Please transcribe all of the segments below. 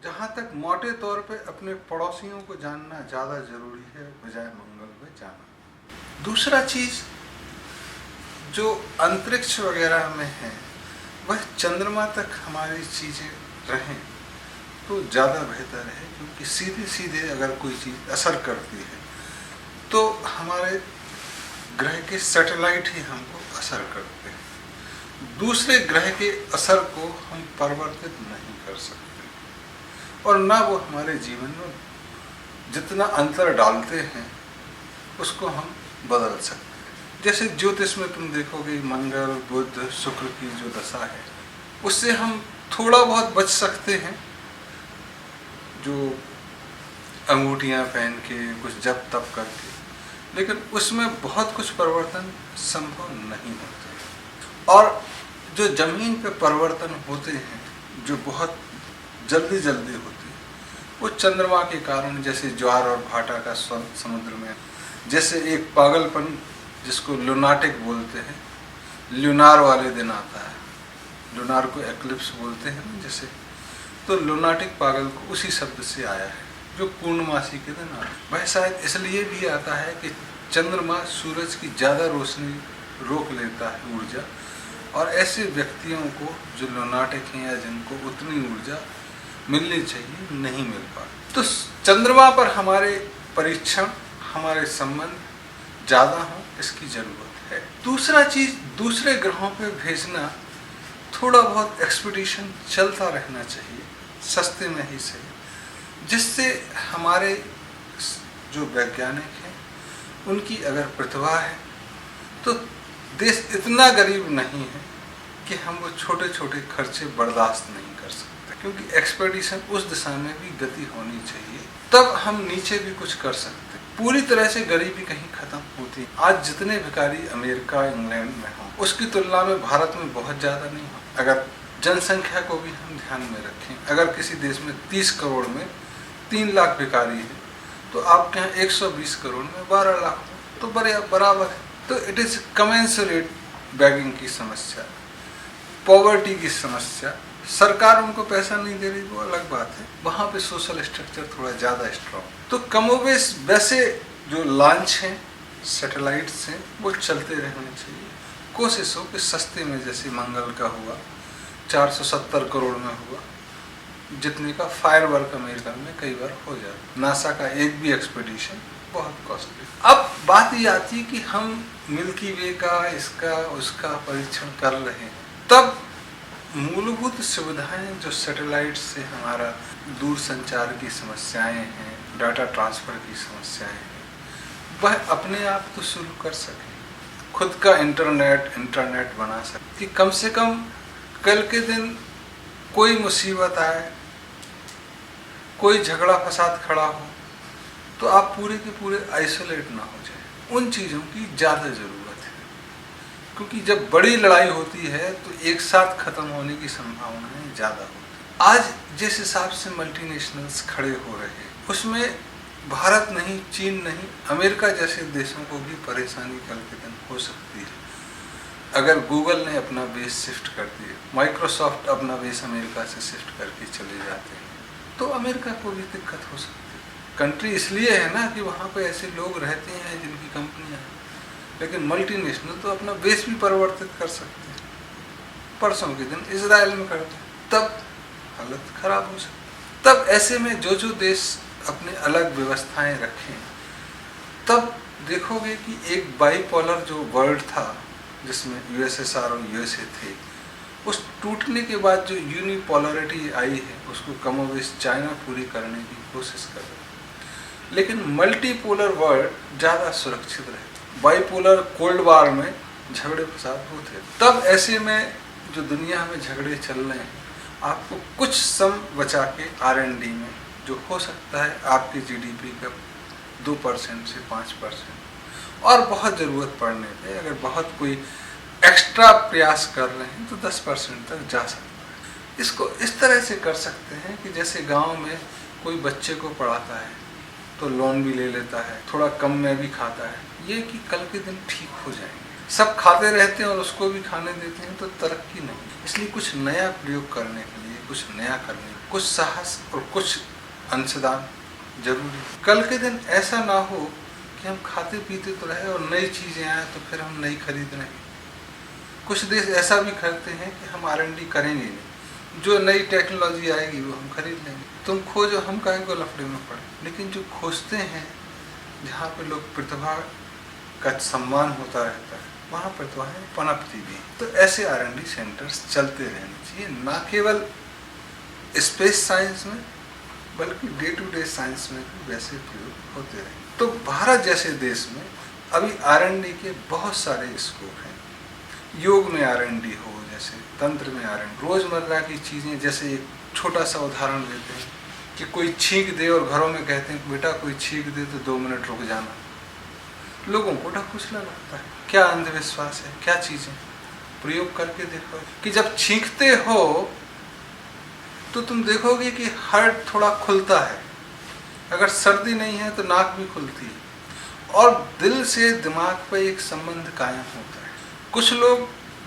जहाँ तक मोटे तौर पे अपने पड़ोसियों को जानना ज़्यादा ज़रूरी है बजाय मंगल में जाना। दूसरा चीज़ जो अंतरिक्ष वगैरह में है वह चंद्रमा तक हमारी चीज़ें रहें तो ज़्यादा बेहतर है, क्योंकि सीधे सीधे अगर कोई चीज़ असर करती है तो हमारे ग्रह के सैटेलाइट ही हमको असर करते हैं। दूसरे ग्रह के असर को हम परिवर्तित नहीं कर सकते और ना वो हमारे जीवन में जितना अंतर डालते हैं उसको हम बदल सकते हैं। जैसे ज्योतिष में तुम देखोगे मंगल बुध शुक्र की जो दशा है उससे हम थोड़ा बहुत बच सकते हैं, जो अंगूठियां पहन के कुछ जप तप करके, लेकिन उसमें बहुत कुछ परिवर्तन संभव नहीं होते। और जो जमीन पे परिवर्तन होते हैं जो बहुत जल्दी जल्दी होते हैं वो चंद्रमा के कारण, जैसे ज्वार और भाटा का समुद्र में, जैसे एक पागलपन जिसको लुनाटिक बोलते हैं, ल्यूनार वाले दिन आता है, लुनार को एक्लिप्स बोलते हैं ना जैसे, तो लुनाटिक पागल को उसी शब्द से आया है जो पूर्णमासी के दिन आता है। वह शायद इसलिए भी आता है कि चंद्रमा सूरज की ज़्यादा रोशनी रोक लेता है ऊर्जा, और ऐसे व्यक्तियों को जो लुनाटिक हैं या जिनको उतनी ऊर्जा मिलनी चाहिए नहीं मिल पाती। तो चंद्रमा पर हमारे परीक्षण, हमारे संबंध ज़्यादा हों इसकी ज़रूरत है। दूसरा चीज़, दूसरे ग्रहों पे भेजना, थोड़ा बहुत एक्सपीडिशन चलता रहना चाहिए, सस्ते में ही सही, जिससे हमारे जो वैज्ञानिक हैं उनकी अगर प्रतिभा है तो देश इतना गरीब नहीं है कि हम वो छोटे छोटे खर्चे बर्दाश्त नहीं कर सकते, क्योंकि एक्सपेडिशन उस दिशा में भी गति होनी चाहिए, तब हम नीचे भी कुछ कर सकते। पूरी तरह से गरीबी कहीं खत्म होती। आज जितने भिखारी अमेरिका इंग्लैंड में हों उसकी तुलना में भारत में बहुत ज़्यादा नहीं हो। अगर जनसंख्या को भी हम ध्यान में रखें, अगर किसी देश में 30 करोड़ में 3 लाख भिखारी है तो आपके यहाँ 120 करोड़ में 12 लाख तो बराबर है। तो इट इज़ कमेंसरेट बैगिंग की समस्या, पॉवर्टी की समस्या। सरकार उनको पैसा नहीं दे रही वो अलग बात है, वहाँ पे सोशल स्ट्रक्चर थोड़ा ज़्यादा स्ट्रॉन्ग। तो कमोबेश वैसे जो लॉन्च हैं सैटेलाइट्स हैं वो चलते रहने चाहिए। कोशिश हो कि सस्ते में, जैसे मंगल का हुआ 470 करोड़ में हुआ, जितने का फायरवर्क अमेरिका में कई बार हो जाता। नासा का एक भी एक्सपेडिशन बहुत कॉस्टली। अब बात ये आती है कि हम मिल्की वे का इसका उसका परीक्षण कर रहे हैं, तब मूलभूत सुविधाएं जो सैटेलाइट से हमारा दूर संचार की समस्याएं हैं, डाटा ट्रांसफ़र की समस्याएं हैं, वह अपने आप तो शुरू कर सकें, खुद का इंटरनेट बना सके, कि कम से कम कल के दिन कोई मुसीबत आए, कोई झगड़ा फसाद खड़ा हो तो आप पूरे के पूरे आइसोलेट ना हो जाए। उन चीज़ों की ज़्यादा ज़रूरत है, क्योंकि जब बड़ी लड़ाई होती है तो एक साथ ख़त्म होने की संभावनाएं ज़्यादा होती हैं। आज जिस हिसाब से मल्टीनेशनल्स खड़े हो रहे हैं उसमें भारत नहीं, चीन नहीं, अमेरिका जैसे देशों को भी परेशानी कल के दिन हो सकती है। अगर गूगल ने अपना बेस शिफ्ट कर दिया, माइक्रोसॉफ्ट अपना बेस अमेरिका से शिफ्ट करके चले जाते हैं, तो अमेरिका को भी दिक्कत हो सकती है। कंट्री इसलिए है ना कि वहाँ पे ऐसे लोग रहते हैं जिनकी कंपनियाँ हैं, लेकिन मल्टीनेशनल तो अपना बेस भी परिवर्तित कर सकते हैं। परसों के दिन इजराइल में करते हैं, तब हालत खराब हो सकती। तब ऐसे में जो जो देश अपने अलग व्यवस्थाएं रखें, तब देखोगे कि एक बाईपोलर जो वर्ल्ड था जिसमें यूएसएसआर और यूएसए थे, उस टूटने के बाद जो यूनिपोलरिटी आई है उसको कमोबेश चाइना पूरी करने की कोशिश कर रहा है। लेकिन मल्टीपोलर वर्ल्ड ज़्यादा सुरक्षित रहे। बाईपोलर कोल्ड वार में झगड़े फसाद होते, तब ऐसे में जो दुनिया में झगड़े चल रहे हैं आपको कुछ सम बचा के R&D में जो हो सकता है आपके GDP का 2% से 5%, और बहुत ज़रूरत पड़ने पे अगर बहुत कोई एक्स्ट्रा प्रयास कर रहे हैं तो 10% तक जा सकता है। इसको इस तरह से कर सकते हैं कि जैसे गांव में कोई बच्चे को पढ़ाता है तो लोन भी ले लेता है, थोड़ा कम में भी खाता है, ये कि कल के दिन ठीक हो जाएंगे। सब खाते रहते हैं और उसको भी खाने देते हैं तो तरक्की नहीं। इसलिए कुछ नया प्रयोग करने के लिए, कुछ नया करने के लिए कुछ साहस और कुछ अंशदान जरूरी। कल के दिन ऐसा ना हो कि हम खाते पीते तो रहे और नई चीजें आए तो फिर हम नई खरीद रहे हैं। कुछ देश ऐसा भी करते हैं कि हम R&D करेंगे नहीं, जो नई टेक्नोलॉजी आएगी वो हम खरीद लेंगे। तुम खोजो, हम काहे को लफड़े में पड़े। लेकिन जो खोजते हैं जहाँ पे लोग प्रतिभा का सम्मान होता रहता है, वहाँ प्रतिभाएं पनपती भी। तो ऐसे R&D सेंटर्स चलते रहने चाहिए, ना केवल स्पेस साइंस में बल्कि डे टू डे साइंस में भी वैसे प्रयोग होते रहे। तो भारत जैसे देश में अभी R&D के बहुत सारे स्कोप हैं। योग में R&D हो, जैसे तंत्र में R&D, रोजमर्रा की चीजें। जैसे एक छोटा सा उदाहरण देते हैं कि कोई छींक दे और घरों में कहते हैं बेटा कोई छींक दे तो 2 मिनट रुक जाना। लोगों को ढकुसला लगता है। क्या अंधविश्वास है, क्या चीजें। प्रयोग करके देखो कि जब छींकते हो तो तुम देखोगे कि हार्ट थोड़ा खुलता है। अगर सर्दी नहीं है तो नाक भी खुलती है और दिल से दिमाग पर एक संबंध कायम होता है। कुछ लोग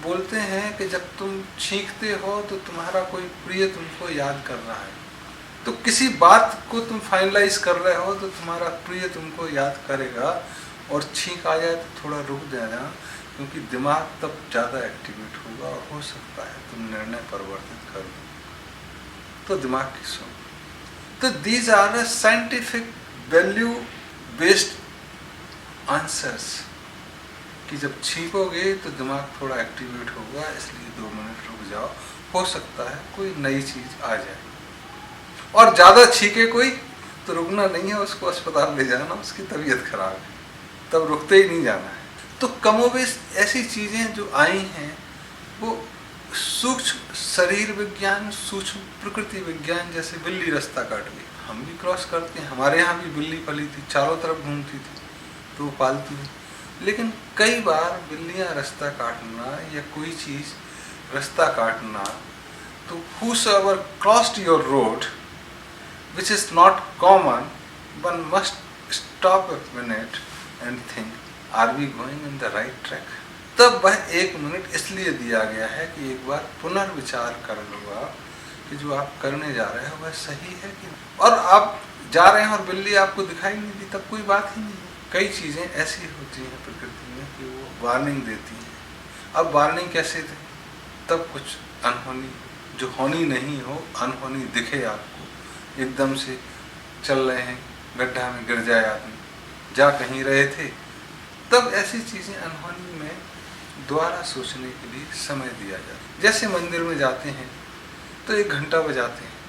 बोलते हैं कि जब तुम छींकते हो तो तुम्हारा कोई प्रिय तुमको याद कर रहा है। तो किसी बात को तुम फाइनलाइज कर रहे हो तो तुम्हारा प्रिय तुमको याद करेगा और छींक आ जाए तो थोड़ा रुक जाना, क्योंकि दिमाग तब ज़्यादा एक्टिवेट होगा और हो सकता है तुम निर्णय परिवर्तित कर दो। तो दिमाग की सुन। तो these are scientific value based answers कि जब छींकोगे तो दिमाग थोड़ा एक्टिवेट होगा, इसलिए 2 मिनट रुक जाओ, हो सकता है कोई नई चीज आ जाए। और ज्यादा छींके कोई तो रुकना नहीं है, उसको अस्पताल ले जाना, उसकी तबीयत खराब है, तब रुकते ही नहीं जाना है। तो कमोबेश ऐसी चीजें जो आई हैं वो सूक्ष्म शरीर विज्ञान, सूक्ष्म प्रकृति विज्ञान। जैसे बिल्ली रास्ता काट गई, हम भी क्रॉस करते हैं। हमारे यहाँ भी बिल्ली पली थी, चारों तरफ घूमती थी, तो वो पालतू है। लेकिन कई बार बिल्लियाँ रास्ता काटना या कोई चीज रास्ता काटना, तो whosoever crossed your road which is not common, one must stop a minute and think, are we going in the right track? तब वह 1 मिनट इसलिए दिया गया है कि एक बार पुनर्विचार कर लो कि जो आप करने जा रहे हो वह सही है कि नहीं। और आप जा रहे हैं और बिल्ली आपको दिखाई नहीं दी, तब कोई बात ही नहीं है। कई चीजें ऐसी होती हैं प्रकृति में कि वो वार्निंग देती हैं। अब वार्निंग कैसे दे? तब कुछ अनहोनी जो होनी नहीं हो, अनहोनी दिखे आपको, एकदम से चल रहे हैं, गड्ढा में गिर जाए आदमी, जा कहीं रहे थे, तब ऐसी चीजें अनहोनी में दोबारा सोचने के लिए समय दिया जाता। जैसे मंदिर में जाते हैं तो 1 घंटा बजाते हैं,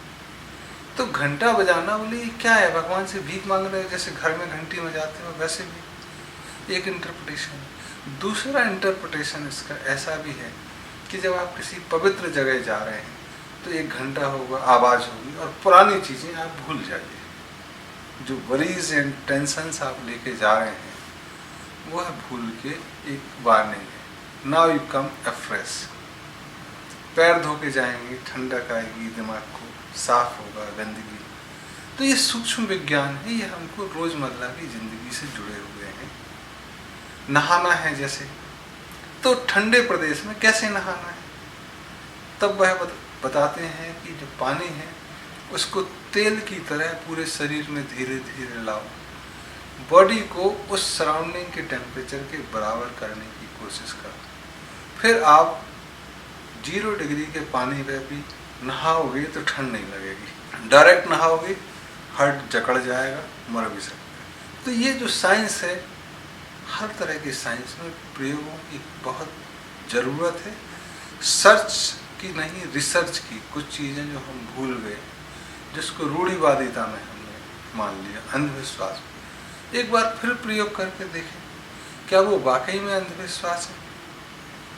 तो घंटा बजाना बोले क्या है, भगवान से भीख मांग रहे हो? जैसे घर में घंटी बजाते हो वैसे भी एक इंटरप्रिटेशन। दूसरा इंटरप्रिटेशन इसका ऐसा भी है कि जब आप किसी पवित्र जगह जा रहे हैं तो 1 घंटा होगा, आवाज होगी और पुरानी चीजें आप भूल जाइए। जो वरीज एंड टेंशंस आप लेके जा रहे हैं वह भूल के एक वार्निंग है। Now you come afresh. पैर धो के जाएंगे, ठंडक आएगी, दिमाग को साफ होगा गंदगी। तो ये सूक्ष्म विज्ञान है, ये हमको रोजमर्रा की जिंदगी से जुड़े हुए हैं। नहाना है जैसे, तो ठंडे प्रदेश में कैसे नहाना है, तब वह बताते हैं कि जो पानी है उसको तेल की तरह पूरे शरीर में धीरे धीरे लाओ, बॉडी को उस सराउंडिंग के टेम्परेचर के बराबर करने की कोशिश करो। फिर आप 0 डिग्री के पानी में भी नहाओगे तो ठंड नहीं लगेगी। डायरेक्ट नहाओगे हार्ट जकड़ जाएगा, मर भी सकते हैं। तो ये जो साइंस है, हर तरह के साइंस में प्रयोगों की बहुत ज़रूरत है। सर्च की नहीं, रिसर्च की। कुछ चीज़ें जो हम भूल गए, जिसको रूढ़िवादिता में हमने मान लिया, अंधविश्वास, एक बार फिर प्रयोग करके देखें, क्या वो वाकई में अंधविश्वास है,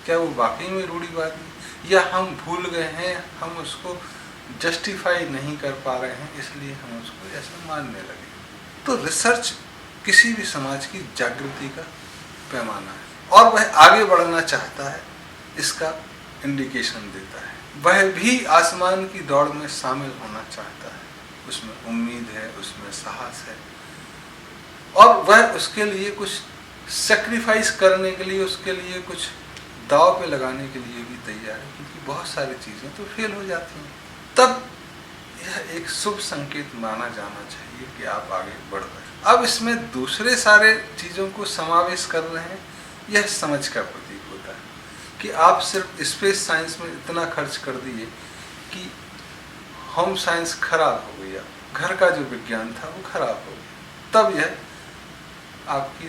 क्या वो वाकई में रूढ़िवादी, या हम भूल गए हैं, हम उसको जस्टिफाई नहीं कर पा रहे हैं, इसलिए हम उसको ऐसा मानने लगे। तो रिसर्च किसी भी समाज की जागृति का पैमाना है और वह आगे बढ़ना चाहता है, इसका इंडिकेशन देता है। वह भी आसमान की दौड़ में शामिल होना चाहता है, उसमें उम्मीद है, उसमें साहस है, और वह उसके लिए कुछ सेक्रीफाइस करने के लिए, उसके लिए कुछ दाव पे लगाने के लिए भी तैयार है, क्योंकि बहुत सारी चीज़ें तो फेल हो जाती हैं। तब यह एक शुभ संकेत माना जाना चाहिए कि आप आगे बढ़ रहे हैं। अब इसमें दूसरे सारे चीज़ों को समावेश कर रहे हैं, यह समझ का प्रतीक होता है कि आप सिर्फ स्पेस साइंस में इतना खर्च कर दिए कि होम साइंस खराब हो गया, घर का जो विज्ञान था वो खराब हो गया, तब यह आपकी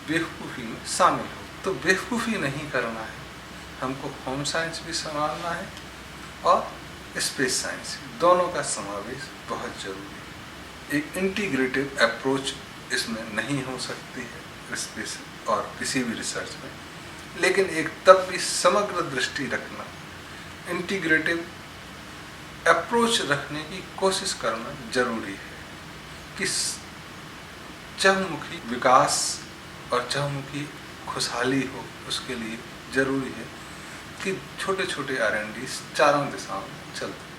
बेवकूफ़ी में शामिल हो। तो बेवकूफ़ी नहीं करना है, हमको होम साइंस भी संभालना है और स्पेस साइंस, दोनों का समावेश बहुत जरूरी है। एक इंटीग्रेटिव अप्रोच इसमें नहीं हो सकती है स्पेस और किसी भी रिसर्च में, लेकिन एक तब भी समग्र दृष्टि रखना, इंटीग्रेटिव अप्रोच रखने की कोशिश करना जरूरी है कि चहुमुखी विकास और चहुमुखी खुशहाली हो। उसके लिए जरूरी है कि छोटे छोटे R&D चारों दिशाओं में चलते